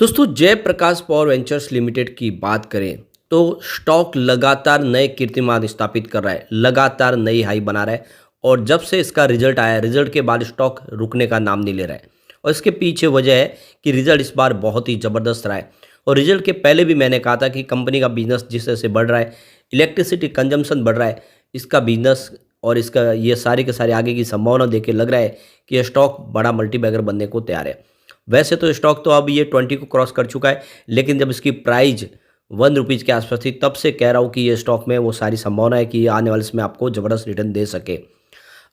दोस्तों Jayaprakash power ventures limited की बात करें तो स्टॉक लगातार नए कीर्तिमान स्थापित कर रहा है, लगातार नई हाई बना रहा है। और जब से इसका रिजल्ट आया, रिजल्ट के बाद स्टॉक रुकने का नाम नहीं ले रहा है। और इसके पीछे वजह है कि रिजल्ट इस बार बहुत ही ज़बरदस्त रहा है। और रिजल्ट के पहले भी मैंने कहा था कि कंपनी का बिजनेस जिस तरह से बढ़ रहा है, इलेक्ट्रिसिटी कंजम्पशन बढ़ रहा है, इसका बिजनेस और इसका ये सारे के सारे आगे की संभावना देख के लग रहा है कि यह स्टॉक बड़ा मल्टीबैगर बनने को तैयार है। वैसे तो स्टॉक तो अब ये 20 को क्रॉस कर चुका है, लेकिन जब इसकी प्राइस 1 रुपीज़ के आसपास थी तब से कह रहा हूँ कि ये स्टॉक में वो सारी संभावना है कि ये आने वाले समय आपको ज़बरदस्त रिटर्न दे सके।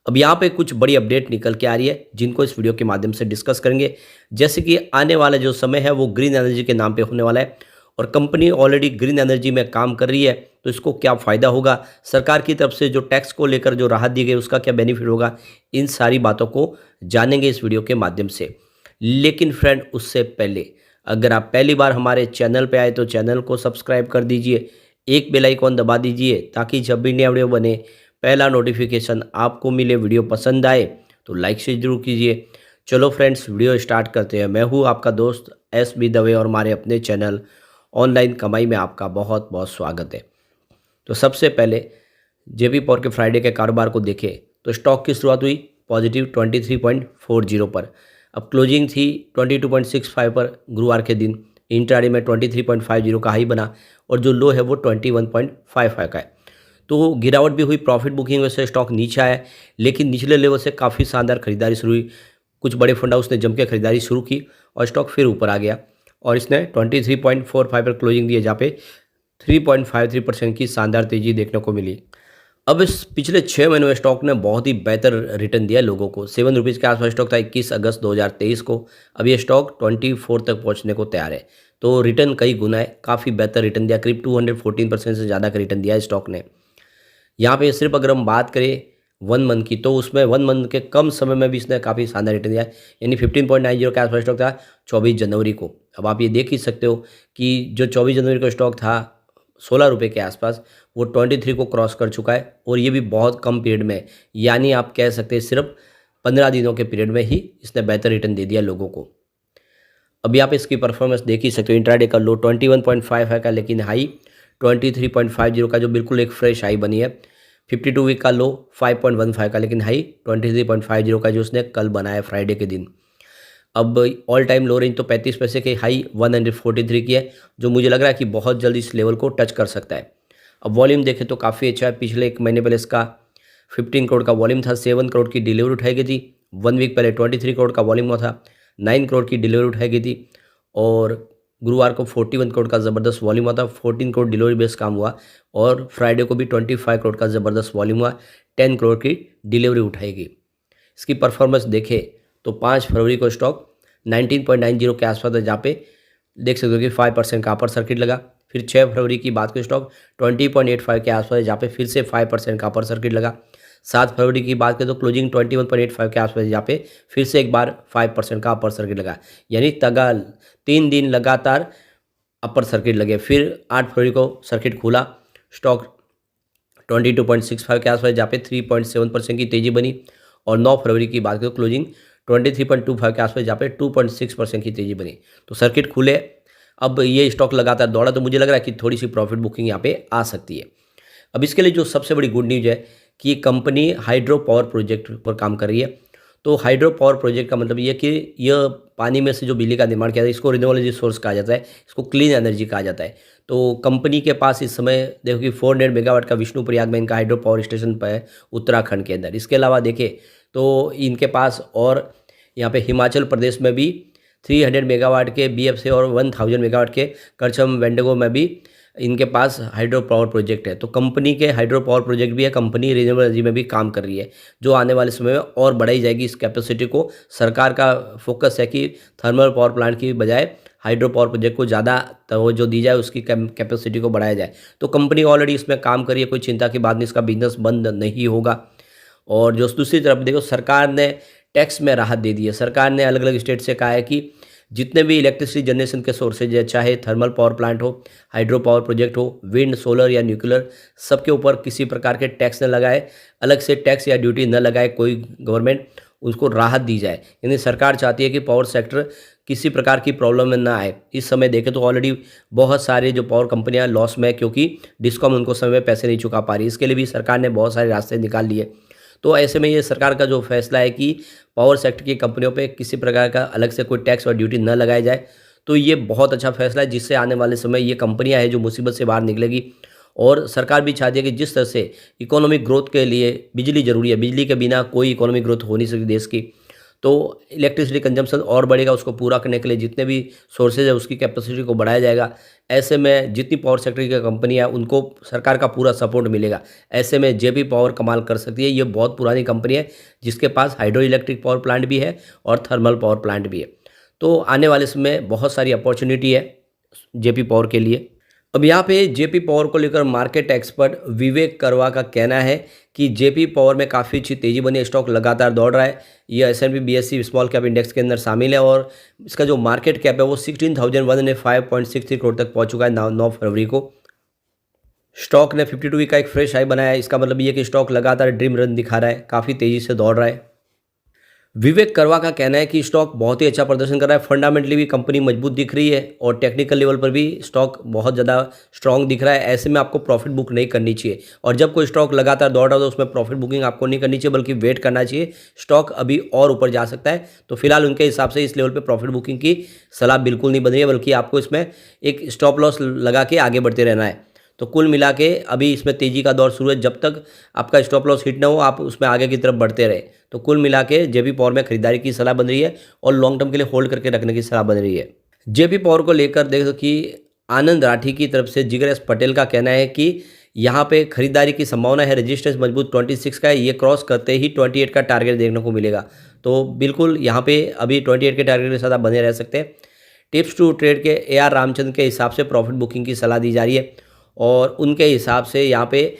अब यहाँ पे कुछ बड़ी अपडेट निकल के आ रही है जिनको इस वीडियो के माध्यम से डिस्कस करेंगे। जैसे कि आने वाला जो समय है वो ग्रीन एनर्जी के नाम पे होने वाला है और कंपनी ऑलरेडी ग्रीन एनर्जी में काम कर रही है, तो इसको क्या फ़ायदा होगा, सरकार की तरफ से जो टैक्स को लेकर जो राहत दी गई उसका क्या बेनिफिट होगा, इन सारी बातों को जानेंगे इस वीडियो के माध्यम से। लेकिन फ्रेंड उससे पहले अगर आप पहली बार हमारे चैनल पे आए तो चैनल को सब्सक्राइब कर दीजिए, एक बेल आइकॉन दबा दीजिए ताकि जब भी नया वीडियो बने पहला नोटिफिकेशन आपको मिले। वीडियो पसंद आए तो लाइक से जरूर कीजिए। चलो फ्रेंड्स वीडियो स्टार्ट करते हैं। मैं हूँ आपका दोस्त SB दवे और हमारे अपने चैनल ऑनलाइन कमाई में आपका बहुत बहुत स्वागत है। तो सबसे पहले JP पावर के फ्राइडे के कारोबार को देखें तो स्टॉक की शुरुआत हुई पॉजिटिव 23.40 पर। अब क्लोजिंग थी 22.65 पर गुरुवार के दिन। इंट्राडे में 23.50 का हाई बना और जो लो है वो 21.55 का है। तो गिरावट भी हुई, प्रॉफिट बुकिंग वैसे स्टॉक नीचे आया, लेकिन निचले लेवल से काफ़ी शानदार खरीदारी शुरू हुई। कुछ बड़े फंड हाउस ने जम के खरीदारी शुरू की और स्टॉक फिर ऊपर आ गया और इसने 23.45 पर क्लोजिंग दी, जहाँ पे 3.53% की शानदार तेजी देखने को मिली। अब इस पिछले 6 महीनों में स्टॉक ने बहुत ही बेहतर रिटर्न दिया लोगों को। 7 रुपीज़ के आसपास स्टॉक था 21 अगस्त 2023 को। अब ये स्टॉक 24 तक पहुंचने को तैयार है, तो रिटर्न कई गुना है, काफ़ी बेहतर रिटर्न दिया। करीब 214% से ज़्यादा का रिटर्न दिया है स्टॉक ने। यहाँ पे सिर्फ अगर हम बात करें 1 मंथ की, तो उसमें 1 मंथ के कम समय में भी इसने काफ़ी शानदार रिटर्न दिया है। यानी 15.90 के आसपास स्टॉक था 24 जनवरी को। अब आप ये देख ही सकते हो कि जो 24 जनवरी का स्टॉक था 16 रुपये के आसपास, वो 23 को क्रॉस कर चुका है और ये भी बहुत कम पीरियड में। यानी आप कह सकते हैं सिर्फ 15 दिनों के पीरियड में ही इसने बेहतर रिटर्न दे दिया लोगों को। अब यहाँ पे इसकी परफॉर्मेंस देख ही सकते हो। इंट्राडे का लो 21.55 का, लेकिन हाई 23.50 का, जो बिल्कुल एक फ्रेश हाई बनी है। 52 वीक का लो 5.15 का, लेकिन हाई 23.50 का, जो उसने कल बनाया फ्राइडे के दिन। अब ऑल टाइम लो रेंज तो 35 पैसे की, हाई 143 की है, जो मुझे लग रहा है कि बहुत जल्दी इस लेवल को टच कर सकता है। अब वॉल्यूम देखें तो काफ़ी अच्छा है। पिछले 1 महीने पहले इसका 15 करोड़ का वॉल्यूम था, 7 करोड़ की डिलीवरी उठाई गई थी। 1 वीक पहले 23 करोड़ का वॉल्यूम हुआ था, 9 करोड़ की डिलीवरी उठाई गई थी। और गुरुवार को 41 करोड़ का ज़बरदस्त वॉल्यूम हुआ था, 14 करोड़ डिलीवरी बेस काम हुआ। और फ्राइडे को भी 25 करोड़ का ज़बरदस्त वॉल्यूम हुआ, 10 करोड़ की डिलीवरी उठाई गई। इसकी परफॉर्मेंस देखें तो 5 फरवरी को स्टॉक 19.90 के आसपास है, जहाँ पे देख सकते हो कि 5% का अपर सर्किट लगा। फिर 6 फरवरी की बात करें स्टॉक 20.85 के आसपास है, जहाँ पे फिर से 5% का अपर सर्किट लगा। 7 फरवरी की बात करें तो क्लोजिंग 21.85 के आसपास, जहाँ पे फिर से एक बार 5% का अपर सर्किट लगा। यानी 3 दिन लगातार अपर सर्किट लगे। फिर 8 फरवरी को सर्किट खुला, स्टॉक 22.65 के आसपास, जहाँ पे 3.7% की तेजी बनी। और 9 फरवरी की बात करें तो क्लोजिंग 23.25 के आसपास, जहाँ पे 2.6% की तेजी बनी। तो सर्किट खुले, अब ये स्टॉक लगातार दौड़ा, तो मुझे लग रहा है कि थोड़ी सी प्रॉफिट बुकिंग यहाँ पे आ सकती है। अब इसके लिए जो सबसे बड़ी गुड न्यूज़ है कि ये कंपनी हाइड्रो पावर प्रोजेक्ट पर काम कर रही है। तो हाइड्रो पावर प्रोजेक्ट का मतलब ये कि यह पानी में से जो बिजली का निर्माण किया जाता है, इसको रिन्यूएबल एनर्जी सोर्स कहा जाता है, इसको क्लीन एनर्जी कहा जाता है। तो कंपनी के पास इस समय देखो कि 400 मेगावाट का विष्णुप्रयाग में इनका हाइड्रो पावर स्टेशन पर है, उत्तराखंड के अंदर। इसके अलावा देखें तो इनके पास और यहाँ पे हिमाचल प्रदेश में भी 300 मेगावाट के BF से और 1000 मेगावाट के करछम वेंडगो में भी इनके पास हाइड्रो पावर प्रोजेक्ट है। तो कंपनी के हाइड्रो पावर प्रोजेक्ट भी है, कंपनी रिन्यूएबल एनर्जी में भी काम कर रही है, जो आने वाले समय में और बढ़ाई जाएगी इस कैपेसिटी को। सरकार का फोकस है कि थर्मल पावर प्लांट की बजाय हाइड्रो पावर प्रोजेक्ट को ज़्यादा तवज्जो दी जाए, उसकी कैपेसिटी को बढ़ाया जाए। तो कंपनी ऑलरेडी इसमें काम कर रही है, कोई चिंता की बात नहीं, इसका बिजनेस बंद नहीं होगा। और जो दूसरी तरफ देखो, सरकार ने टैक्स में राहत दे दी है। सरकार ने अलग अलग स्टेट से कहा है कि जितने भी इलेक्ट्रिसिटी जनरेशन के सोर्सेज है, चाहे थर्मल पावर प्लांट हो, हाइड्रो पावर प्रोजेक्ट हो, विंड, सोलर या न्यूक्लियर, सबके ऊपर किसी प्रकार के टैक्स न लगाए, अलग से टैक्स या ड्यूटी न लगाए कोई गवर्नमेंट, उसको राहत दी जाए। यानी सरकार चाहती है कि पावर सेक्टर किसी प्रकार की प्रॉब्लम में ना आए। इस समय देखें तो ऑलरेडी बहुत सारे जो पावर कंपनियां लॉस में है, क्योंकि डिस्कॉम उनको समय में पैसे नहीं चुका पा रही। इसके लिए भी सरकार ने बहुत सारे रास्ते निकाल लिए। तो ऐसे में ये सरकार का जो फैसला है कि पावर सेक्टर की कंपनियों पे किसी प्रकार का अलग से कोई टैक्स और ड्यूटी न लगाई जाए, तो ये बहुत अच्छा फैसला है, जिससे आने वाले समय ये कंपनियां हैं जो मुसीबत से बाहर निकलेगी। और सरकार भी चाहती है कि जिस तरह से इकोनॉमिक ग्रोथ के लिए बिजली ज़रूरी है, बिजली के बिना कोई इकोनॉमिक ग्रोथ हो नहीं सकती देश की। तो इलेक्ट्रिसिटी कंजम्पशन और बढ़ेगा, उसको पूरा करने के लिए जितने भी सोर्सेज है उसकी कैपेसिटी को बढ़ाया जाएगा। ऐसे में जितनी पावर सेक्टर की कंपनियां हैं उनको सरकार का पूरा सपोर्ट मिलेगा। ऐसे में जेपी पावर कमाल कर सकती है। ये बहुत पुरानी कंपनी है जिसके पास हाइड्रो इलेक्ट्रिक पावर प्लांट भी है और थर्मल पावर प्लांट भी है। तो आने वाले समय में बहुत सारी अपॉर्चुनिटी है जेपी पावर के लिए। अब यहाँ पे जेपी पावर को लेकर मार्केट एक्सपर्ट विवेक करवा का कहना है कि जेपी पावर में काफ़ी अच्छी तेज़ी बनी है, स्टॉक लगातार दौड़ रहा है। ये S&P BSE small cap index के अंदर शामिल है और इसका जो मार्केट कैप है वो 16,105.63 करोड़ तक पहुँच चुका है 9 फरवरी को। स्टॉक ने 52 वीक का एक फ्रेश हाई बनाया है। इसका मतलब ये कि स्टॉक लगातार ड्रीम रन दिखा रहा है, काफ़ी तेज़ी से दौड़ रहा है। विवेक करवा का कहना है कि स्टॉक बहुत ही अच्छा प्रदर्शन कर रहा है, फंडामेंटली भी कंपनी मजबूत दिख रही है और टेक्निकल लेवल पर भी स्टॉक बहुत ज़्यादा स्ट्रांग दिख रहा है। ऐसे में आपको प्रॉफिट बुक नहीं करनी चाहिए और जब कोई स्टॉक लगातार दौड़ रहा हो तो उसमें प्रॉफिट बुकिंग आपको नहीं करनी चाहिए, बल्कि वेट करना चाहिए। स्टॉक अभी और ऊपर जा सकता है, तो फिलहाल उनके हिसाब से इस लेवल पर प्रॉफिट बुकिंग की सलाह बिल्कुल नहीं बन रही है, बल्कि आपको इसमें एक स्टॉप लॉस लगा के आगे बढ़ते रहना है। तो कुल मिला के अभी इसमें तेज़ी का दौर शुरू है, जब तक आपका स्टॉप लॉस हिट ना हो आप उसमें आगे की तरफ बढ़ते रहे। तो कुल मिला के जेपी पावर में खरीदारी की सलाह बन रही है और लॉन्ग टर्म के लिए होल्ड करके रखने की सलाह बन रही है। जेपी पावर को लेकर देखो कि आनंद राठी की तरफ से जिगर एस पटेल का कहना है कि यहाँ पे खरीदारी की संभावना है, रेजिस्टेंस मजबूत 26 का है, ये क्रॉस करते ही 28 का टारगेट देखने को मिलेगा। तो बिल्कुल यहाँ पे अभी 28 के टारगेट के साथ आप बने रह सकते हैं। टिप्स टू ट्रेड के AR रामचंद्र के हिसाब से प्रॉफिट बुकिंग की सलाह दी जा रही है और उनके हिसाब से यहाँ पे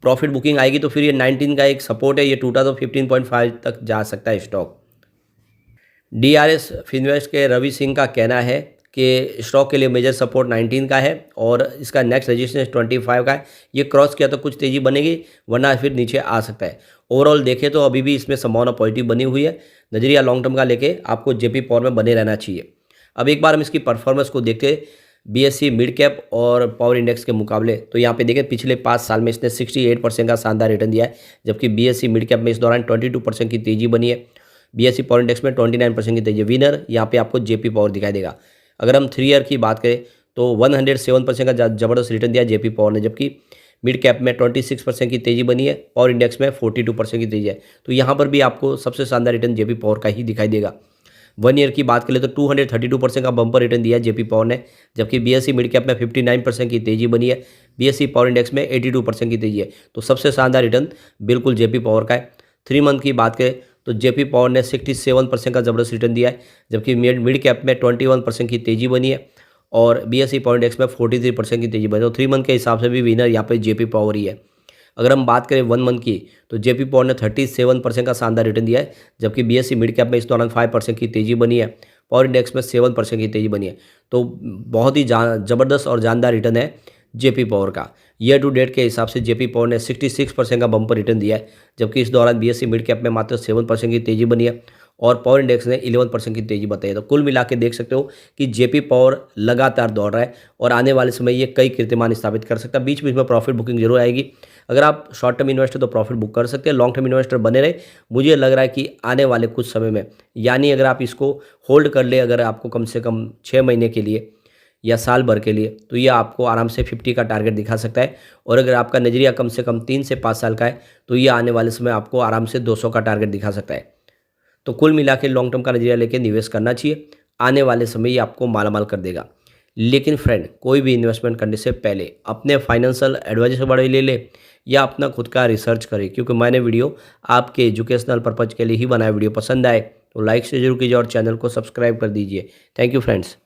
प्रॉफिट बुकिंग आएगी तो फिर ये 19 का एक सपोर्ट है, ये टूटा तो 15.5 तक जा सकता है स्टॉक। DRS फिनवेस्ट के रवि सिंह का कहना है कि स्टॉक के लिए मेजर सपोर्ट 19 का है और इसका नेक्स्ट रेजिस्टेंस 25 का है। ये क्रॉस किया तो कुछ तेज़ी बनेगी, वरना फिर नीचे आ सकता है। ओवरऑल देखें तो अभी भी इसमें संभावना पॉजिटिव बनी हुई है। नजरिया लॉन्ग टर्म का लेके आपको जेपी पावर में बने रहना चाहिए। अब एक बार हम इसकी परफॉर्मेंस को देखते BSE मिड कैप और पावर इंडेक्स के मुकाबले, तो यहाँ पे देखें पिछले 5 साल में इसने 68% का शानदार रिटर्न दिया है, जबकि BSE मिड कैप में इस दौरान 22% की तेज़ी बनी है। BSE पावर इंडेक्स में 29% की तेज़ी। विनर यहाँ पे आपको जेपी पावर दिखाई देगा। अगर हम 3 ईयर की बात करें तो 107% का ज़बरदस्त रिटर्न दिया जेपी पावर ने, जबकि मिड कैप में 26% की तेज़ी बनी है, पावर इंडेक्स में 42% की तेज़ी है। तो यहाँ पर भी आपको सबसे शानदार रिटर्न जेपी पावर का ही दिखाई देगा। 1 ईयर की बात करें तो 232% का बम्पर रिटर्न दिया है जेपी पावर ने, जबकि BSE मिड कैप में 59% की तेज़ी बनी है, BSE पावर इंडेक्स में 82% की तेज़ी है। तो सबसे शानदार रिटर्न बिल्कुल जेपी पावर का है। 3 मंथ की बात करें तो जेपी पावर ने 67% का ज़बरदस्त रिटर्न दिया है, जबकि मिड कैप में 21% की तेज़ी बनी है और BSE पावर इंडेक्स में 43% की तेज़ी बनी है। तो 3 मंथ के हिसाब से भी विनर यहाँ पर जेपी पावर ही है। अगर हम बात करें 1 मंथ की तो जेपी पावर ने 37% का शानदार रिटर्न दिया है, जबकि BSE मिड कैप में इस दौरान 5% की तेज़ी बनी है, पावर इंडेक्स में 7% की तेज़ी बनी है। तो बहुत ही ज़बरदस्त और जानदार रिटर्न है जेपी पावर का। ईयर टू डेट के हिसाब से जेपी पावर ने 66% का बम्पर रिटर्न दिया है, जबकि इस दौरान BSE मिड कैप में मात्र 7% की तेज़ी बनी है और पावर इंडेक्स ने 11% की तेज़ी बताई है। तो कुल मिला के देख सकते हो कि जेपी पावर लगातार दौड़ रहा है और आने वाले समय ये कई कीर्तिमान स्थापित कर सकता है। बीच बीच में प्रॉफिट बुकिंग जरूर आएगी। अगर आप शॉर्ट टर्म इन्वेस्टर तो प्रॉफिट बुक कर सकते हैं, लॉन्ग टर्म इन्वेस्टर बने रहे। मुझे लग रहा है कि आने वाले कुछ समय में, यानी अगर आप इसको होल्ड कर ले, अगर आपको कम से कम 6 महीने के लिए या साल भर के लिए, तो ये आपको आराम से 50 का टारगेट दिखा सकता है। और अगर आपका नजरिया कम से कम 3 से 5 साल का है तो ये आने वाले समय आपको आराम से 200 का टारगेट दिखा सकता है। तो कुल मिला के लॉन्ग टर्म का नजरिया लेके निवेश करना चाहिए, आने वाले समय ये आपको मालामाल कर देगा। लेकिन फ्रेंड, कोई भी इन्वेस्टमेंट करने से पहले अपने फाइनेंशियल एडवाइजर से बड़े ले ले या अपना खुद का रिसर्च करें, क्योंकि मैंने वीडियो आपके एजुकेशनल पर्पज़ के लिए ही बनाया। वीडियो पसंद आए तो लाइक से जरूर कीजिए और चैनल को सब्सक्राइब कर दीजिए। Thank you friends.